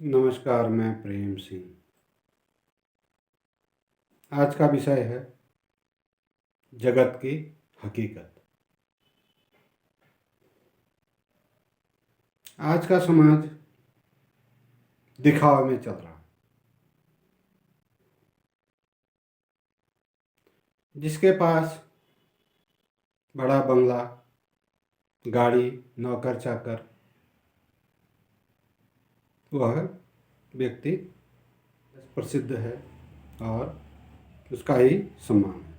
नमस्कार, मैं प्रेम सिंह। आज का विषय है जगत की हकीकत। आज का समाज दिखावे में चल रहा है। जिसके पास बड़ा बंगला, गाड़ी, नौकर चाकर, वह व्यक्ति प्रसिद्ध है और उसका ही सम्मान है।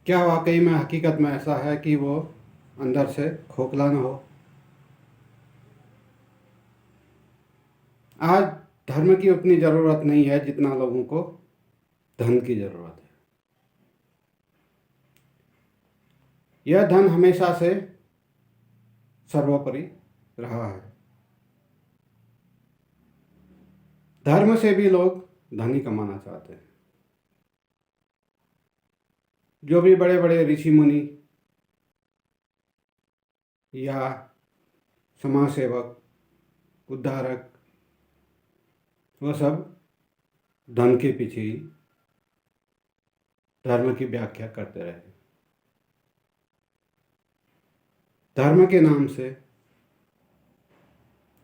क्या वाकई में हकीकत में ऐसा है कि वो अंदर से खोखला न हो? आज धर्म की उतनी ज़रूरत नहीं है जितना लोगों को धन की ज़रूरत है। यह धन हमेशा से सर्वोपरि रहा है। धर्म से भी लोग धनी कमाना चाहते हैं। जो भी बड़े बड़े ऋषि मुनि या समाज सेवक, उद्धारक, वह सब धन के पीछे ही धर्म की व्याख्या करते रहे। धर्म के नाम से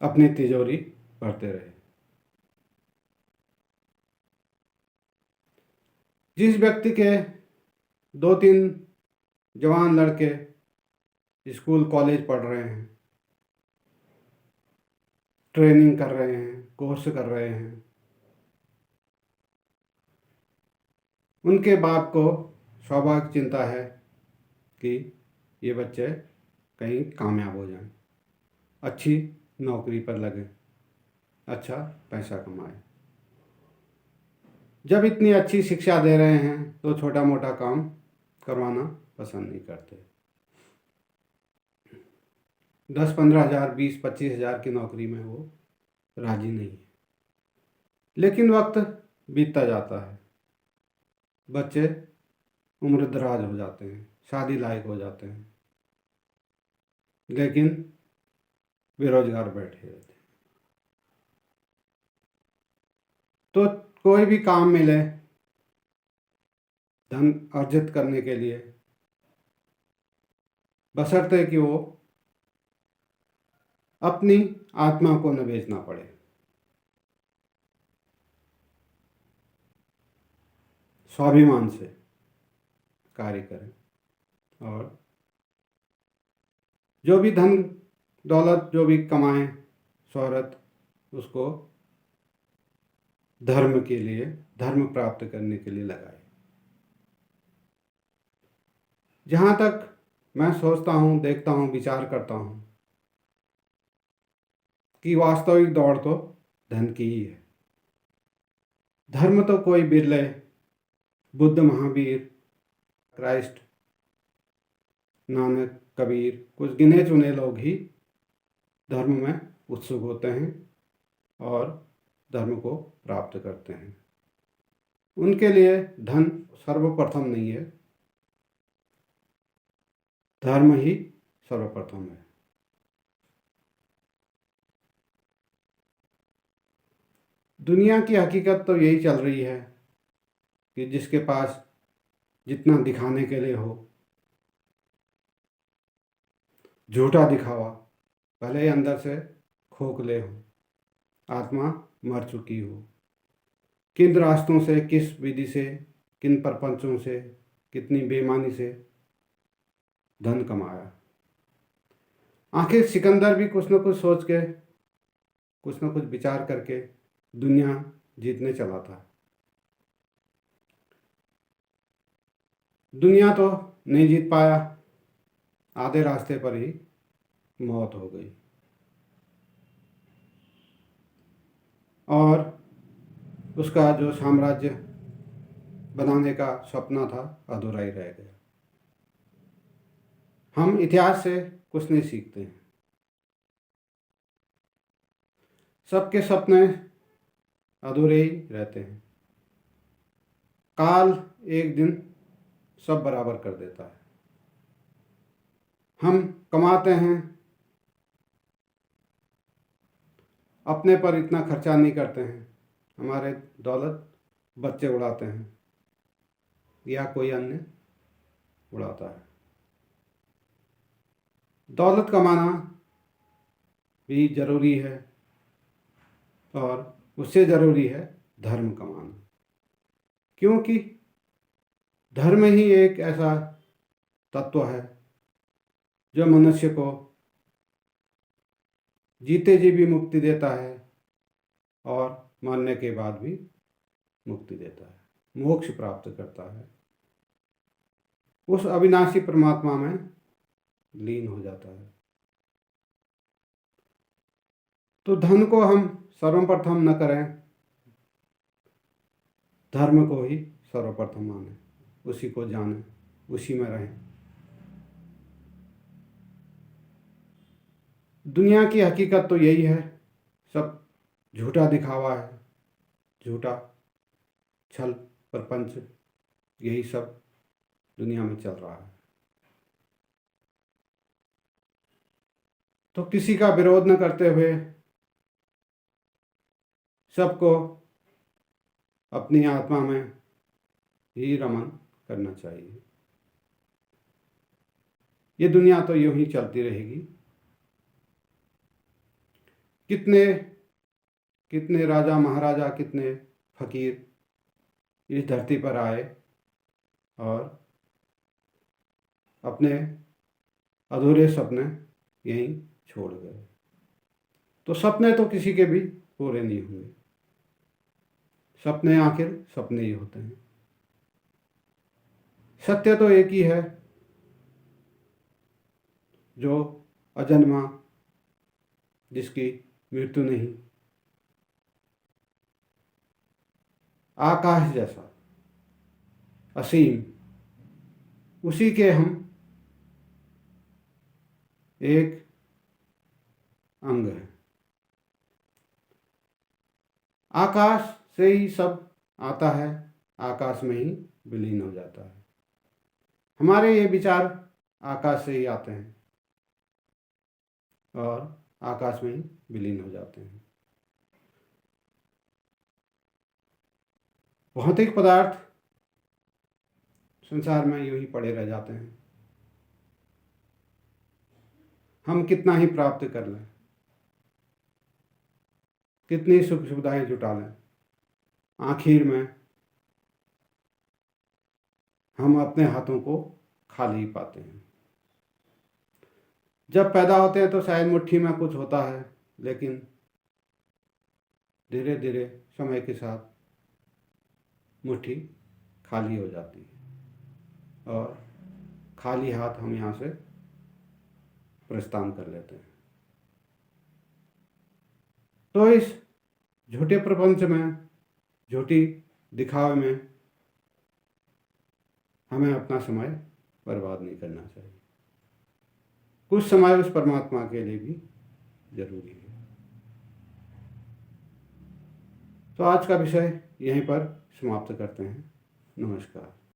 अपनी तिजोरी भरते रहे। जिस व्यक्ति के 2-3 जवान लड़के स्कूल कॉलेज पढ़ रहे हैं, ट्रेनिंग कर रहे हैं, कोर्स कर रहे हैं, उनके बाप को सौभाग्य चिंता है कि ये बच्चे कहीं कामयाब हो जाएं, अच्छी नौकरी पर लगे, अच्छा पैसा कमाए। जब इतनी अच्छी शिक्षा दे रहे हैं तो छोटा मोटा काम करवाना पसंद नहीं करते। 10-15 हज़ार, 20-25 हज़ार की नौकरी में वो राजी नहीं है। लेकिन वक्त बीतता जाता है, बच्चे उम्र दराज हो जाते हैं, शादी लायक हो जाते हैं, लेकिन बेरोजगार बैठे रहते हैं। तो कोई भी काम मिले धन अर्जित करने के लिए, बशर्ते कि वो अपनी आत्मा को न बेचना पड़े। स्वाभिमान से कार्य करें और जो भी धन दौलत जो भी कमाएं, शोहरत, उसको धर्म के लिए, धर्म प्राप्त करने के लिए लगाए। जहाँ तक मैं सोचता हूँ, देखता हूँ, विचार करता हूँ कि वास्तविक दौड़ तो धन की ही है। धर्म तो कोई बिरले, बुद्ध, महावीर, क्राइस्ट, नानक, कबीर, कुछ गिने चुने लोग ही धर्म में उत्सुक होते हैं और धर्म को प्राप्त करते हैं। उनके लिए धन सर्वप्रथम नहीं है, धर्म ही सर्वप्रथम है। दुनिया की हकीकत तो यही चल रही है कि जिसके पास जितना दिखाने के लिए हो, झूठा दिखावा, भले ही अंदर से खोखले हो, आत्मा मर चुकी हो, किन रास्तों से, किस विधि से, किन प्रपंचों से, कितनी बेईमानी से धन कमाया। आखिर सिकंदर भी कुछ न कुछ सोच के, कुछ न कुछ विचार करके दुनिया जीतने चला था। दुनिया तो नहीं जीत पाया, आधे रास्ते पर ही मौत हो गई और उसका जो साम्राज्य बनाने का सपना था अधूरा ही रह गया। हम इतिहास से कुछ नहीं सीखते हैं। सबके सपने अधूरे ही रहते हैं। काल एक दिन सब बराबर कर देता है। हम कमाते हैं, अपने पर इतना खर्चा नहीं करते हैं, हमारे दौलत बच्चे उड़ाते हैं या कोई अन्य उड़ाता है। दौलत कमाना भी ज़रूरी है और उससे ज़रूरी है धर्म कमाना, क्योंकि धर्म ही एक ऐसा तत्व है जो मनुष्य को जीते जी भी मुक्ति देता है और मरने के बाद भी मुक्ति देता है, मोक्ष प्राप्त करता है, उस अविनाशी परमात्मा में लीन हो जाता है। तो धन को हम सर्वप्रथम न करें, धर्म को ही सर्वप्रथम माने, उसी को जाने, उसी में रहें। दुनिया की हकीकत तो यही है, सब झूठा दिखावा है, झूठा छल प्रपंच, यही सब दुनिया में चल रहा है। तो किसी का विरोध न करते हुए सबको अपनी आत्मा में ही रमन करना चाहिए। ये दुनिया तो यूं ही चलती रहेगी। कितने कितने राजा महाराजा, कितने फकीर इस धरती पर आए और अपने अधूरे सपने यहीं छोड़ गए। तो सपने तो किसी के भी पूरे नहीं हुए, सपने आखिर सपने ही होते हैं। सत्य तो एक ही है जो अजन्मा, जिसकी मृत्यु नहीं, आकाश जैसा असीम, उसी के हम एक अंग हैं। आकाश से ही सब आता है, आकाश में ही विलीन हो जाता है। हमारे ये विचार आकाश से ही आते हैं और आकाश में ही विलीन हो जाते हैं। भौतिक पदार्थ संसार में यूं ही पड़े रह जाते हैं, हम कितना ही प्राप्त कर लें, कितनी सुख सुविधाएं जुटा लें, आखिर में हम अपने हाथों को खाली ही पाते हैं। जब पैदा होते हैं तो शायद मुट्ठी में कुछ होता है, लेकिन धीरे धीरे समय के साथ मुट्ठी खाली हो जाती है और खाली हाथ हम यहाँ से प्रस्थान कर लेते हैं। तो इस झूठे प्रपंच में, झूठी दिखावे में हमें अपना समय बर्बाद नहीं करना चाहिए। कुछ समय उस परमात्मा के लिए भी जरूरी है। तो आज का विषय यहीं पर समाप्त करते हैं। नमस्कार।